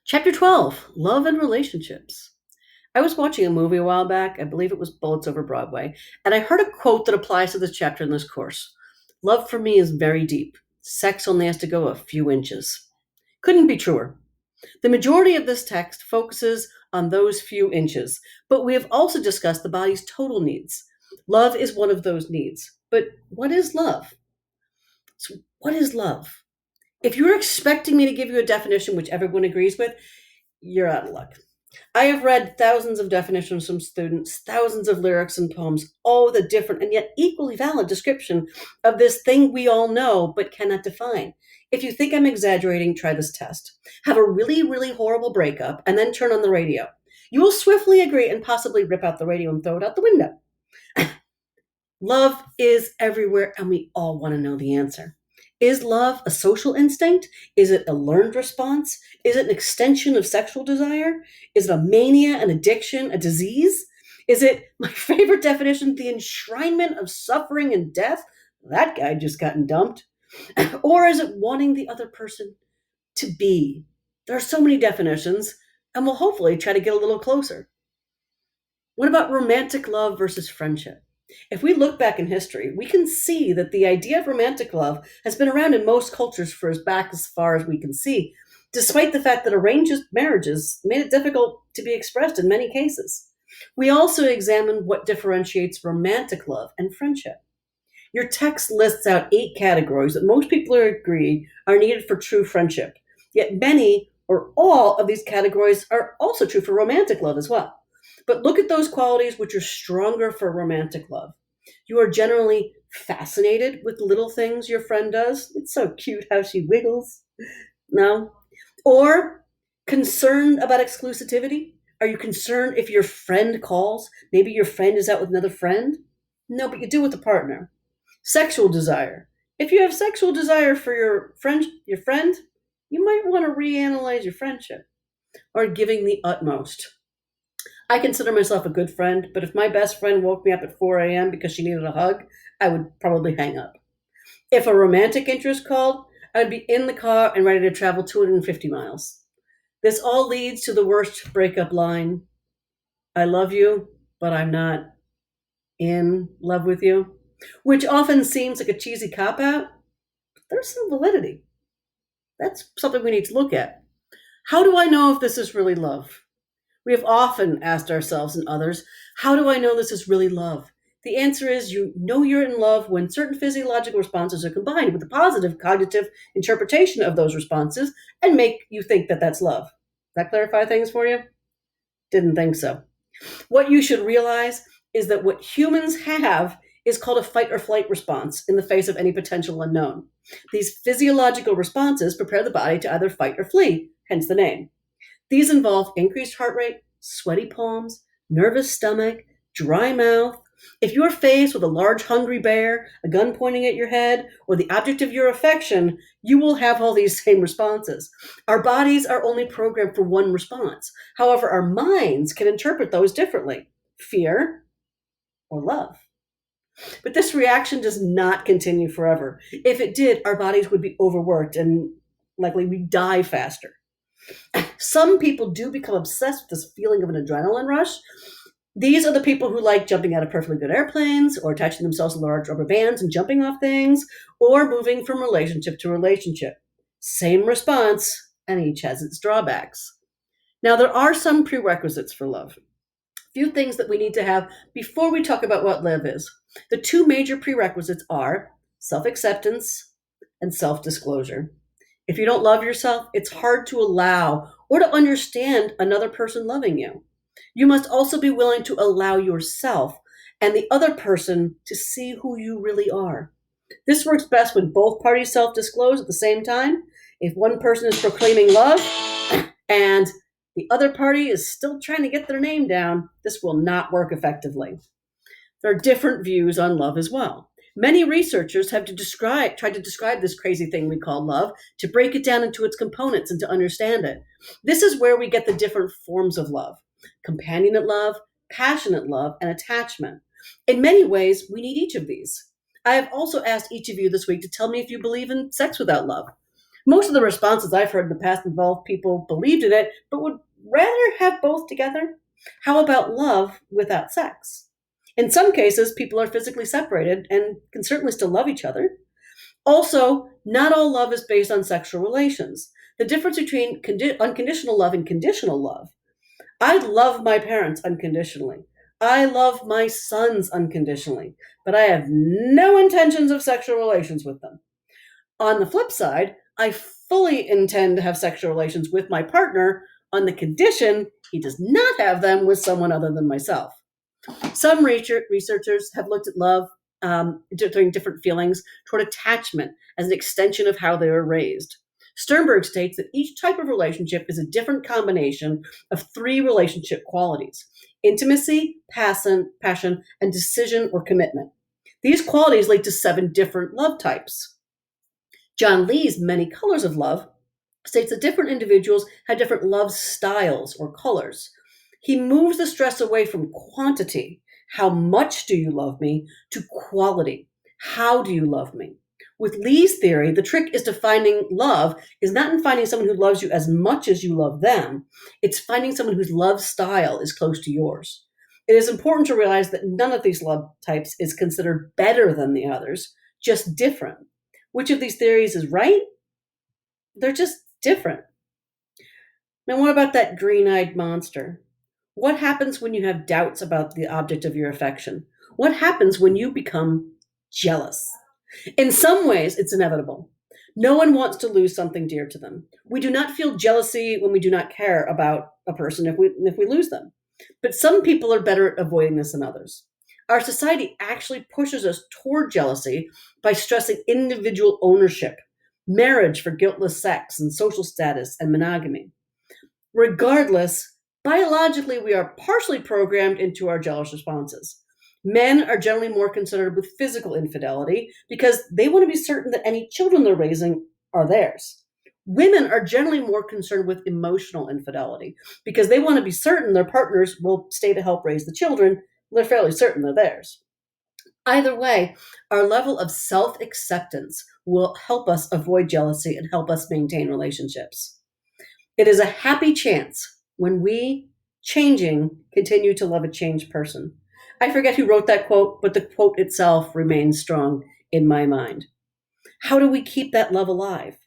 Chapter 12, Love and Relationships. I was watching a movie a while back, I believe it was Bullets Over Broadway, and I heard a quote that applies to this chapter in this course. Love for me is very deep. Sex only has to go a few inches. Couldn't be truer. The majority of this text focuses on those few inches, but we have also discussed the body's total needs. Love is one of those needs. But what is love? So, what is love? If you're expecting me to give you a definition which everyone agrees with, you're out of luck. I have read thousands of definitions from students, thousands of lyrics and poems, all with a different and yet equally valid description of this thing we all know but cannot define. If you think I'm exaggerating, try this test. Have a really, really horrible breakup and then turn on the radio. You will swiftly agree and possibly rip out the radio and throw it out the window. Love is everywhere, and we all want to know the answer. Is love a social instinct? Is it a learned response? Is it an extension of sexual desire? Is it a mania, an addiction, a disease? Is it, my favorite definition, the enshrinement of suffering and death? That guy just gotten dumped. Or is it wanting the other person to be? There are so many definitions, and we'll hopefully try to get a little closer. What about romantic love versus friendship? If we look back in history, we can see that the idea of romantic love has been around in most cultures for as far as we can see, despite the fact that arranged marriages made it difficult to be expressed in many cases. We also examine what differentiates romantic love and friendship. Your text lists out 8 categories that most people agree are needed for true friendship, yet many or all of these categories are also true for romantic love as well. But look at those qualities which are stronger for romantic love. You are generally fascinated with little things your friend does. It's so cute how she wiggles. No. Or concerned about exclusivity. Are you concerned if your friend calls? Maybe your friend is out with another friend? No, but you do with a partner. Sexual desire. If you have sexual desire for your friend, you might want to reanalyze your friendship. Or giving the utmost. I consider myself a good friend, but if my best friend woke me up at 4 a.m. because she needed a hug, I would probably hang up. If a romantic interest called, I would be in the car and ready to travel 250 miles. This all leads to the worst breakup line. I love you, but I'm not in love with you, which often seems like a cheesy cop-out. There's some validity. That's something we need to look at. How do I know if this is really love? We have often asked ourselves and others, how do I know this is really love? The answer is you know you're in love when certain physiological responses are combined with a positive cognitive interpretation of those responses and make you think that that's love. That clarify things for you? Didn't think so. What you should realize is that what humans have is called a fight or flight response in the face of any potential unknown. These physiological responses prepare the body to either fight or flee, hence the name. These involve increased heart rate, sweaty palms, nervous stomach, dry mouth. If you're faced with a large hungry bear, a gun pointing at your head, or the object of your affection, you will have all these same responses. Our bodies are only programmed for one response. However, our minds can interpret those differently: fear or love. But this reaction does not continue forever. If it did, our bodies would be overworked and likely we'd die faster. Some people do become obsessed with this feeling of an adrenaline rush. These are the people who like jumping out of perfectly good airplanes, or attaching themselves to large rubber bands and jumping off things, or moving from relationship to relationship. Same response, and each has its drawbacks. Now, there are some prerequisites for love. A few things that we need to have before we talk about what love is. The 2 major prerequisites are self-acceptance and self-disclosure. If you don't love yourself, it's hard to allow or to understand another person loving you. You must also be willing to allow yourself and the other person to see who you really are. This works best when both parties self-disclose at the same time. If one person is proclaiming love and the other party is still trying to get their name down, this will not work effectively. There are different views on love as well. Many researchers have tried to describe this crazy thing we call love, to break it down into its components and to understand it. This is where we get the different forms of love: companionate love, passionate love, and attachment. In many ways, we need each of these. I have also asked each of you this week to tell me if you believe in sex without love. Most of the responses I've heard in the past involve people believed in it, but would rather have both together. How about love without sex? In some cases, people are physically separated and can certainly still love each other. Also, not all love is based on sexual relations. The difference between unconditional love and conditional love. I love my parents unconditionally. I love my sons unconditionally, but I have no intentions of sexual relations with them. On the flip side, I fully intend to have sexual relations with my partner on the condition he does not have them with someone other than myself. Some researchers have looked at love during different feelings toward attachment as an extension of how they were raised. Sternberg states that each type of relationship is a different combination of three relationship qualities: intimacy, passion, and decision or commitment. These qualities lead to 7 different love types. John Lee's Many Colors of Love states that different individuals have different love styles or colors. He moves the stress away from quantity, how much do you love me, to quality, how do you love me? With Lee's theory, the trick is to finding love is not in finding someone who loves you as much as you love them. It's finding someone whose love style is close to yours. It is important to realize that none of these love types is considered better than the others, just different. Which of these theories is right? They're just different. Now, what about that green-eyed monster? What happens when you have doubts about the object of your affection? What happens when you become jealous? In some ways, it's inevitable. No one wants to lose something dear to them. We do not feel jealousy when we do not care about a person if we lose them. But some people are better at avoiding this than others. Our society actually pushes us toward jealousy by stressing individual ownership, marriage for guiltless sex, and social status and monogamy. Regardless, biologically, we are partially programmed into our jealous responses. Men are generally more concerned with physical infidelity because they want to be certain that any children they're raising are theirs. Women are generally more concerned with emotional infidelity because they want to be certain their partners will stay to help raise the children. They're fairly certain they're theirs. Either way, our level of self acceptance will help us avoid jealousy and help us maintain relationships. It is a happy chance when we, changing, continue to love a changed person. I forget who wrote that quote, but the quote itself remains strong in my mind. How do we keep that love alive?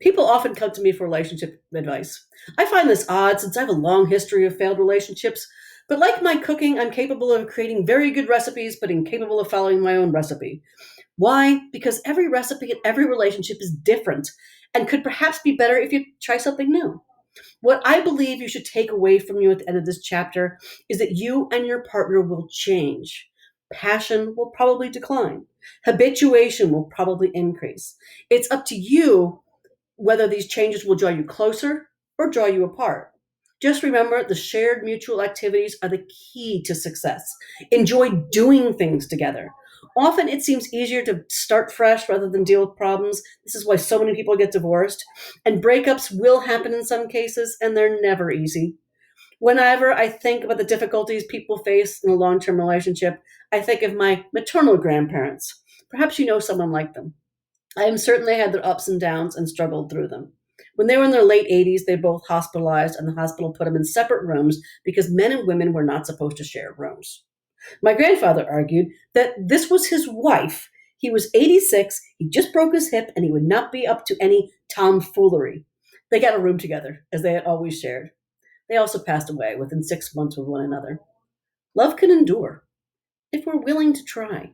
People often come to me for relationship advice. I find this odd since I have a long history of failed relationships, but like my cooking, I'm capable of creating very good recipes, but incapable of following my own recipe. Why? Because every recipe and every relationship is different and could perhaps be better if you try something new. What I believe you should take away from you at the end of this chapter is that you and your partner will change. Passion will probably decline. Habituation will probably increase. It's up to you whether these changes will draw you closer or draw you apart. Just remember the shared mutual activities are the key to success. Enjoy doing things together. Often it seems easier to start fresh rather than deal with problems. This is why so many people get divorced. And breakups will happen in some cases, and they're never easy. Whenever I think about the difficulties people face in a long-term relationship, I think of my maternal grandparents. Perhaps you know someone like them. I am certain they had their ups and downs and struggled through them. When they were in their late 80s, they both hospitalized, and the hospital put them in separate rooms because men and women were not supposed to share rooms. My grandfather argued that this was his wife. He was 86, he just broke his hip, and he would not be up to any tomfoolery. They got a room together, as they had always shared. They also passed away within 6 months with one another. Love can endure if we're willing to try.